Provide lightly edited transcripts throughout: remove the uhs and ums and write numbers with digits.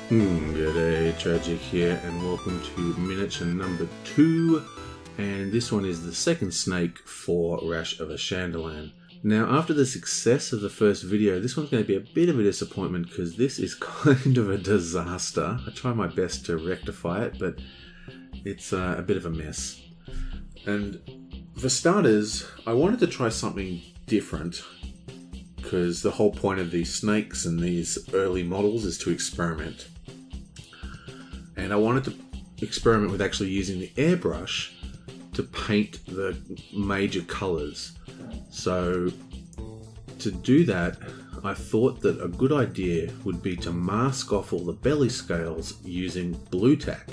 G'day, Tragic here, and welcome to miniature number 2, and this one is the second snake for Rash of Ashardalon. Now, after the success of the first video, this one's going to be a bit of a disappointment because this is kind of a disaster. I try my best to rectify it, but it's a bit of a mess. And for starters, I wanted to try something different, because the whole point of these snakes and these early models is to experiment. And I wanted to experiment with actually using the airbrush to paint the major colors. So to do that, I thought that a good idea would be to mask off all the belly scales using blue tack,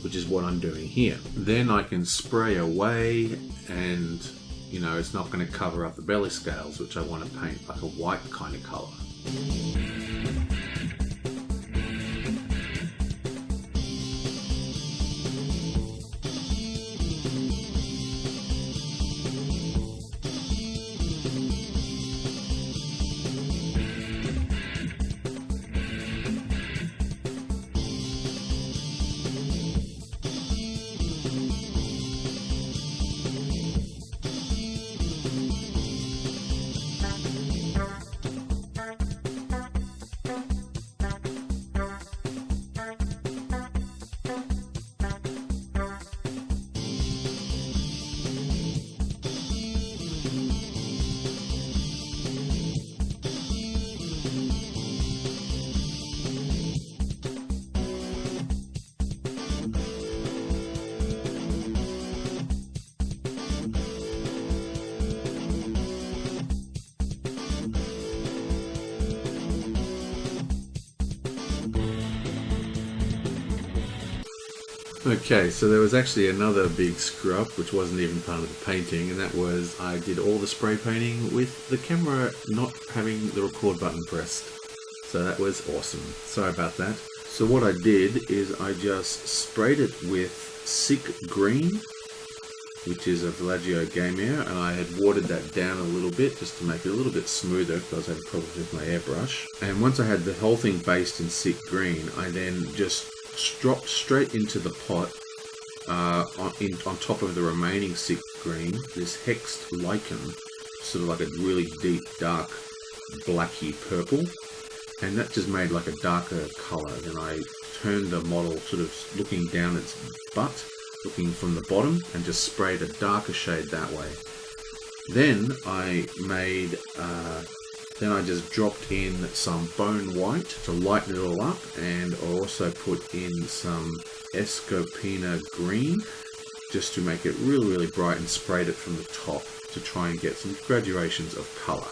which is what I'm doing here. Then I can spray away and it's not going to cover up the belly scales, which I want to paint like a white kind of color. Okay, so there was actually another big screw up which wasn't even part of the painting, and that was I did all the spray painting with the camera not having the record button pressed. So that was awesome. Sorry about that. So what I did is I just sprayed it with Sick Green, which is a Villaggio game air, and I had watered that down a little bit just to make it a little bit smoother because I had problems with my airbrush. And once I had the whole thing based in Sick Green, I then just dropped straight into the pot on top of the remaining Sick Green, this hexed lichen, sort of like a really deep dark blacky purple, and that just made like a darker colour. Then I turned the model sort of looking down its butt, looking from the bottom, and just sprayed a darker shade that way. Then I made Then I just dropped in some bone white to lighten it all up, and I also put in some Escopina green just to make it really, really bright, and sprayed it from the top to try and get some graduations of colour.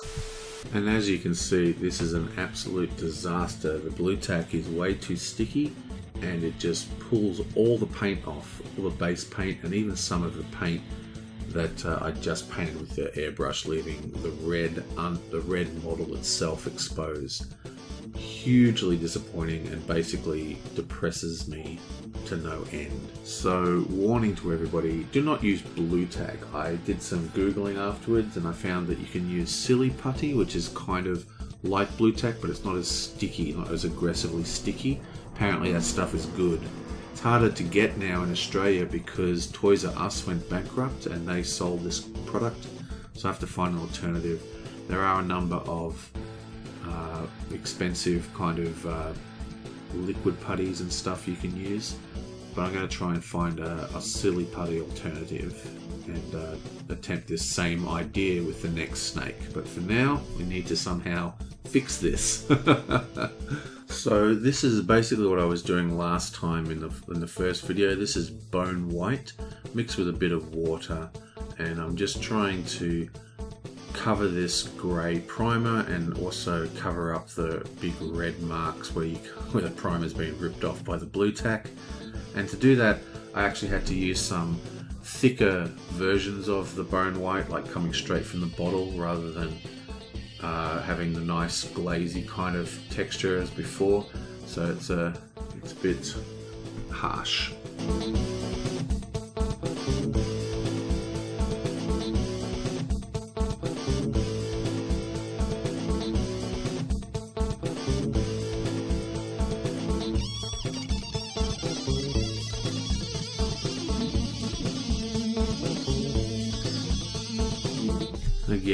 And as you can see, this is an absolute disaster. The blue tack is way too sticky and it just pulls all the paint off, all the base paint and even some of the paint that I just painted with the airbrush, leaving the red model itself exposed. Hugely disappointing and basically depresses me to no end. So warning to everybody, do not use blue tack. I did some googling afterwards and I found that you can use silly putty, which is kind of like blue tack, but it's not as sticky, not as aggressively sticky. Apparently that stuff is good. It's harder to get now in Australia because Toys R Us went bankrupt and they sold this product, so I have to find an alternative. There are a number of expensive kind of liquid putties and stuff you can use, but I'm going to try and find a silly putty alternative and attempt this same idea with the next snake. But for now, we need to somehow fix this. So this is basically what I was doing last time in the first video. This is bone white mixed with a bit of water, and I'm just trying to cover this grey primer and also cover up the big red marks where the primer's been ripped off by the blue tack. And to do that, I actually had to use some thicker versions of the bone white, like coming straight from the bottle rather than having the nice glazy kind of texture as before. So it's a bit harsh.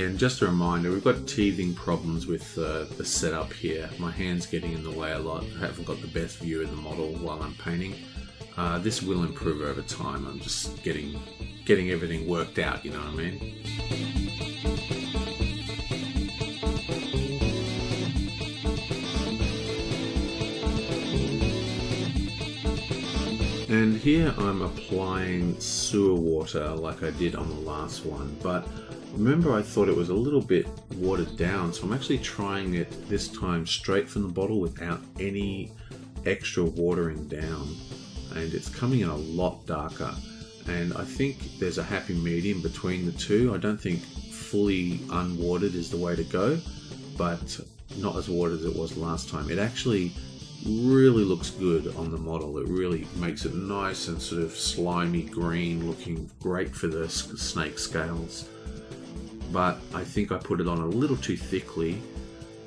And just a reminder, we've got teething problems with the setup here. My hand's getting in the way a lot. I haven't got the best view of the model while I'm painting. This will improve over time. I'm just getting everything worked out, you know what I mean? And here I'm applying sewer water like I did on the last one, but remember I thought it was a little bit watered down, so I'm actually trying it this time straight from the bottle without any extra watering down, and it's coming in a lot darker. And I think there's a happy medium between the two. I don't think fully unwatered is the way to go, but not as watered as it was last time. It actually really looks good on the model. It really makes it nice and sort of slimy green, looking great for the snake scales. But I think I put it on a little too thickly,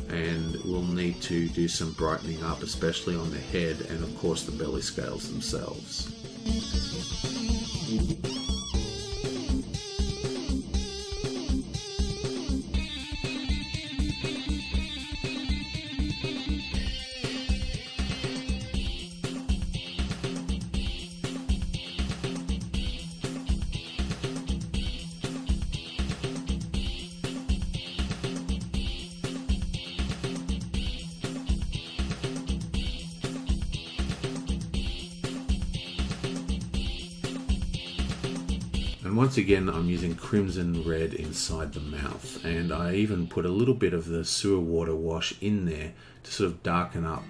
and we'll need to do some brightening up, especially on the head and of course the belly scales themselves. And once again, I'm using crimson red inside the mouth, and I even put a little bit of the sewer water wash in there to sort of darken up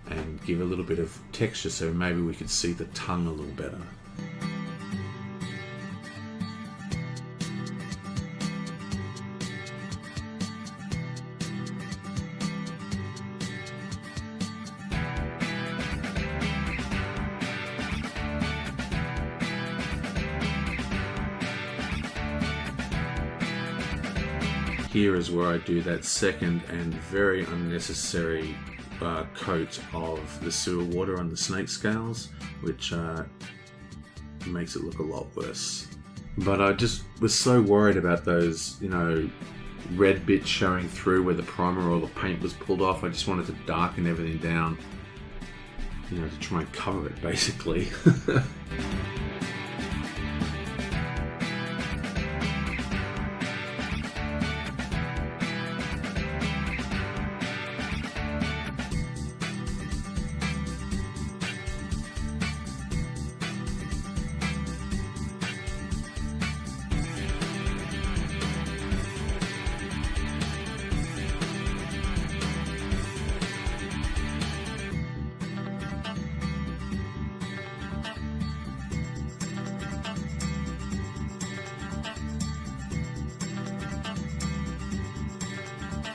and give a little bit of texture, so maybe we could see the tongue a little better. Here is where I do that second and very unnecessary coat of the sewer water on the snake scales, which makes it look a lot worse. But I just was so worried about those, you know, red bits showing through where the primer or the paint was pulled off. I just wanted to darken everything down, you know, to try and cover it basically.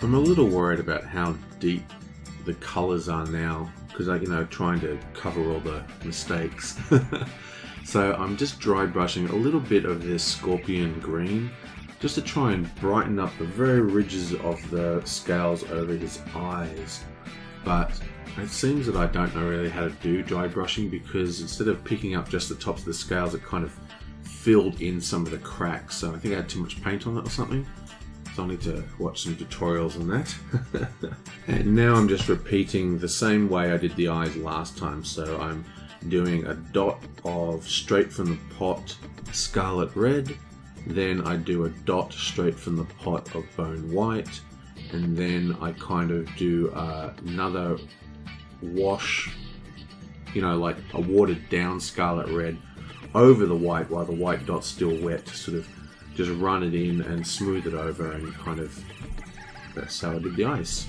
I'm a little worried about how deep the colours are now, because I'm, you know, trying to cover all the mistakes. So I'm just dry brushing a little bit of this scorpion green, just to try and brighten up the very ridges of the scales over his eyes. But it seems that I don't know really how to do dry brushing, because instead of picking up just the tops of the scales, it kind of filled in some of the cracks. So I think I had too much paint on it or something. So I need to watch some tutorials on that. And now I'm just repeating the same way I did the eyes last time. So I'm doing a dot of straight from the pot scarlet red, then I do a dot straight from the pot of bone white, and then I kind of do another wash, you know, like a watered down scarlet red over the white while the white dot's still wet, to sort of just run it in and smooth it over, and kind of, that's how I did the eyes.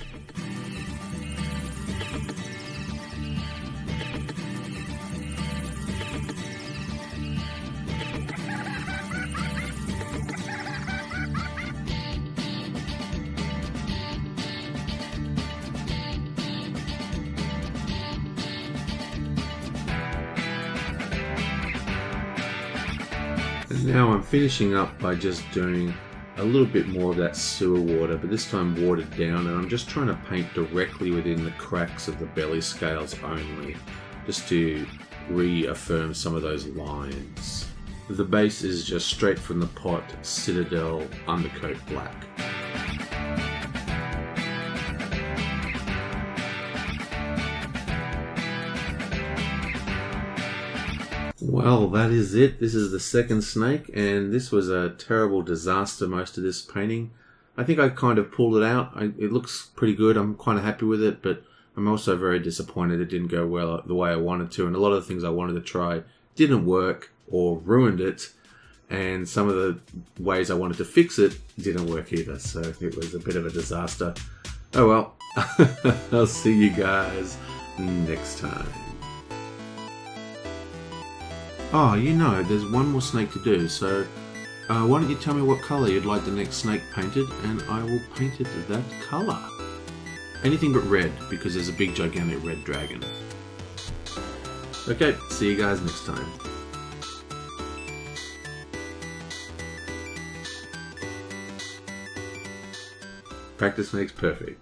Now I'm finishing up by just doing a little bit more of that sewer water, but this time watered down, and I'm just trying to paint directly within the cracks of the belly scales only, just to reaffirm some of those lines. The base is just straight from the pot, Citadel undercoat black. Well, that is it. This is the second snake, and this was a terrible disaster, most of this painting. I think I kind of pulled it out. It looks pretty good. I'm kind of happy with it, but I'm also very disappointed it didn't go well the way I wanted to, and a lot of the things I wanted to try didn't work or ruined it, and some of the ways I wanted to fix it didn't work either, so it was a bit of a disaster. Oh well, I'll see you guys next time. Oh, you know, there's one more snake to do, so why don't you tell me what colour you'd like the next snake painted, and I will paint it that colour. Anything but red, because there's a big gigantic red dragon. Okay, see you guys next time. Practice makes perfect.